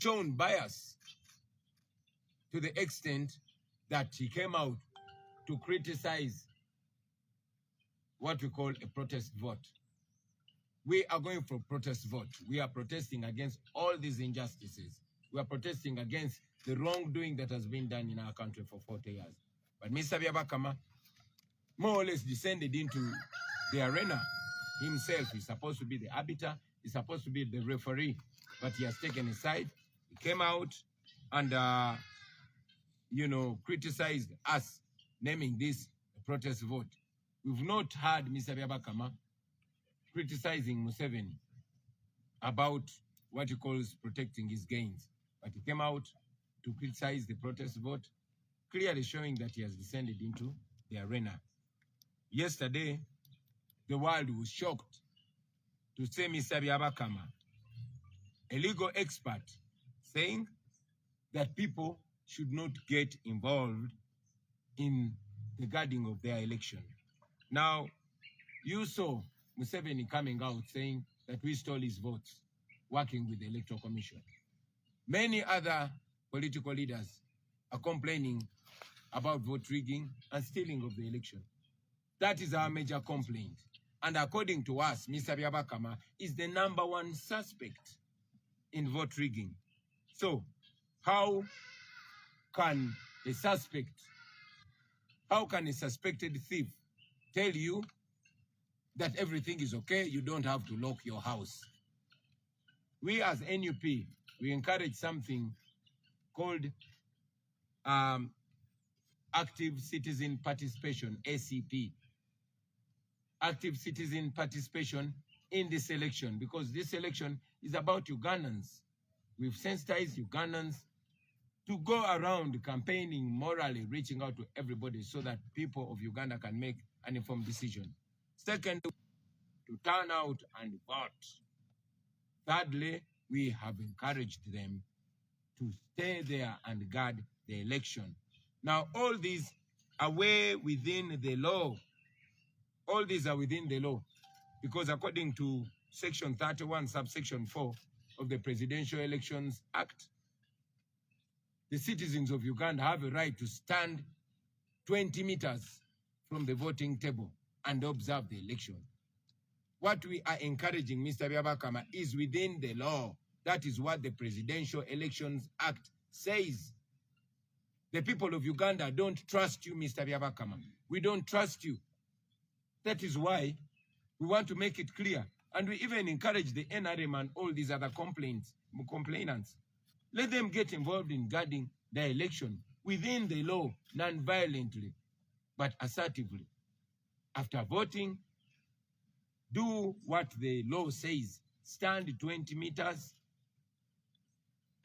shown bias to the extent that he came out to criticize what we call a protest vote. We are going for protest vote. We are protesting against all these injustices. We are protesting against the wrongdoing that has been done in our country for 40 years. But Mr. Byabakama more or less descended into the arena himself. He's supposed to be the arbiter. He's supposed to be the referee. But he has taken a side. He came out and, criticized us, naming this a protest vote. We've not heard Mr. Byabakama criticizing Museveni about what he calls protecting his gains. But he came out to criticize the protest vote, clearly showing that he has descended into the arena. Yesterday, the world was shocked to see Mr. Byabakama, a legal expert, saying that people should not get involved in the guarding of their election. Now, you saw Museveni coming out saying that we stole his votes, working with the Electoral Commission. Many other political leaders are complaining about vote rigging and stealing of the election. That is our major complaint. And according to us, Mr. Byabakama is the #1 suspect in vote rigging. So, how can a suspected thief tell you that everything is okay, you don't have to lock your house? We as NUP, we encourage something called active citizen participation, ACP. Active citizen participation in this election, because this election is about Ugandans. We've sensitized Ugandans to go around campaigning morally, reaching out to everybody so that people of Uganda can make an informed decision. Second, to turn out and vote. Thirdly, we have encouraged them to stay there and guard the election. Now, all these are within the law. All these are within the law, because according to Section 31, subsection 4 of the Presidential Elections Act, the citizens of Uganda have a right to stand 20 meters from the voting table and observe the election. What we are encouraging, Mr. Byabakama, is within the law. That is what the Presidential Elections Act says. The people of Uganda don't trust you, Mr. Byabakama. We don't trust you. That is why we want to make it clear. And we even encourage the NRM and all these other complainants. Let them get involved in guarding the election within the law, non-violently, but assertively. After voting, do what the law says. Stand 20 meters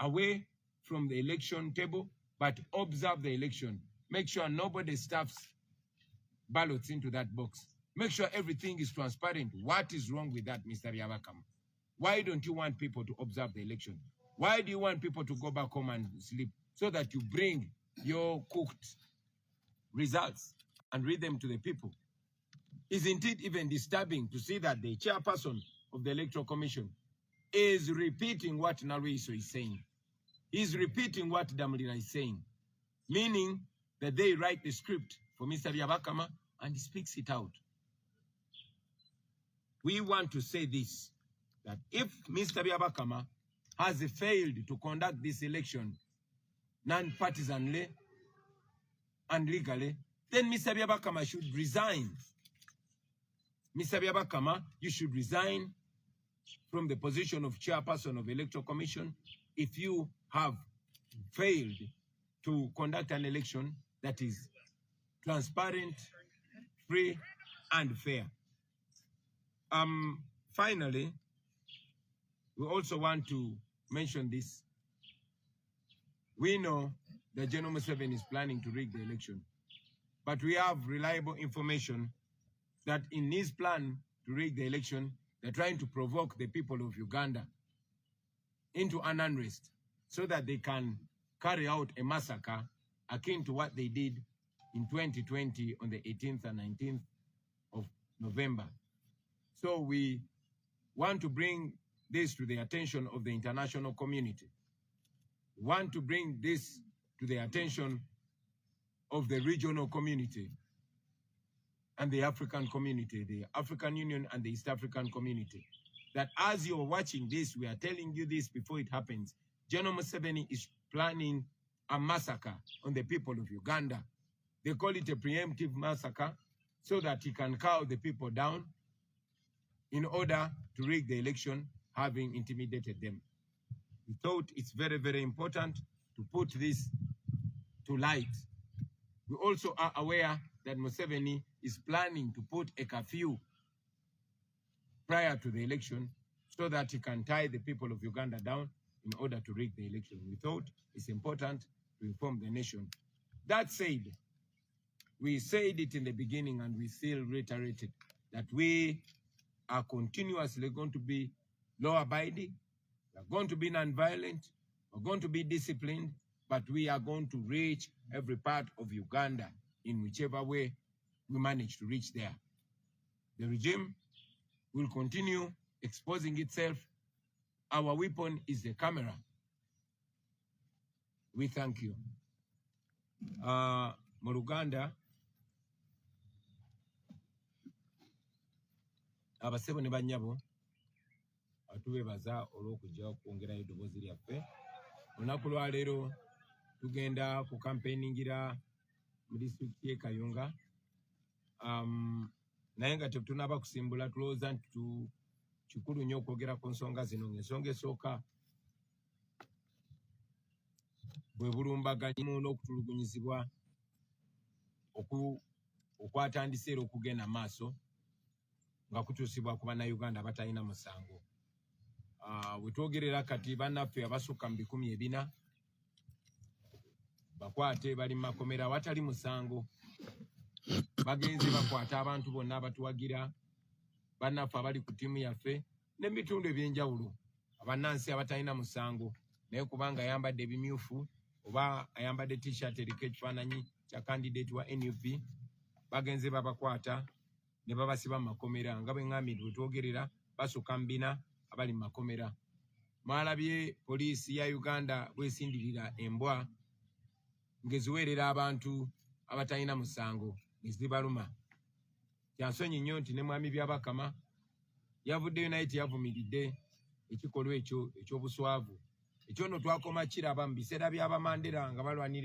away from the election table, but observe the election. Make sure nobody stuffs ballots into that box. Make sure everything is transparent. What is wrong with that, Mr. Byabakama? Why don't you want people to observe the election? Why do you want people to go back home and sleep so that you bring your cooked results and read them to the people? Isn't it even disturbing to see that the chairperson of the Electoral Commission is repeating what Nariso is saying? He's repeating what Damulira is saying, meaning that they write the script for Mr. Byabakama and he speaks it out. We want to say this, that if Mr. Byabakama has failed to conduct this election non-partisanly and legally, then Mr. Byabakama should resign. Mr. Byabakama, you should resign from the position of chairperson of Electoral Commission if you have failed to conduct an election that is transparent, free, and fair. Finally, we also want to mention this. We know that General Museveni is planning to rig the election, but we have reliable information that in his plan to rig the election, they're trying to provoke the people of Uganda into an unrest so that they can carry out a massacre akin to what they did in 2020 on the 18th and 19th of November. So we want to bring this to the attention of the international community, We want to bring this to the attention of the regional community and the African community, the African Union and the East African community, that as you're watching this, we are telling you this before it happens. General Museveni is planning a massacre on the people of Uganda. They call it a preemptive massacre so that he can cow the people down in order to rig the election, having intimidated them. We thought it's very, very important to put this to light. We also are aware that Museveni is planning to put a curfew prior to the election so that he can tie the people of Uganda down in order to rig the election. We thought it's important to inform the nation. That said, we said it in the beginning and we still reiterate it, that we are continuously going to be law-abiding, we are going to be non-violent, we're going to be disciplined, but we are going to reach every part of Uganda in whichever way we manage to reach there. The regime will continue exposing itself. Our weapon is the camera. We thank you. Mu Luganda, abasebo ne banyabo atubebaza olw'okujja okwongerayo eddoboozi lyaffe. Olunaku lwa leero tugenda ku campaigningira mu disitulikiti y'e Kayunga. Naye nga tetunaba kusimbula, tulowooza nti kikulu nnyo okwogera ku nsonga zino. Ensonga esooka bwe bulumbaganyi n'okutulugunyizibwa okwatandise era okugenda maaso nga kutuusibwa ku bannayuganda abatalina musango. Bwe twogerera kati bannaffe abasukka mu 400 bakwate bali mu makomera awatali musango. Bagenze bakwata abantu bonna abatuwagira, bannaffe abali ku ttiimu yaffe n'ebitundu ebyenjawulo, abannansi abatalina musango naye kubanga ayambadde ebimyufu oba ayambadde t-shirt eriko ekifaananyi kya candidate wa NUP, bagenze babakwata ne babasiba mu makomera. Nga bwe ŋŋambye bwe twogerera basukka mu 400 abali mu makomera. Mwalabye poliisi ya Uganda bwesindirira embwa ng'eziweerera abantu abatalina musango ezibaluma. Kyansonyi nnyo nti ne mwami Byabakama yavuddeyo naye teyavumiridde ekikolwa ekyo eky'obuswavu. Ekyo nno twakoma kiraba mu biseera by'Abamandera nga balwanira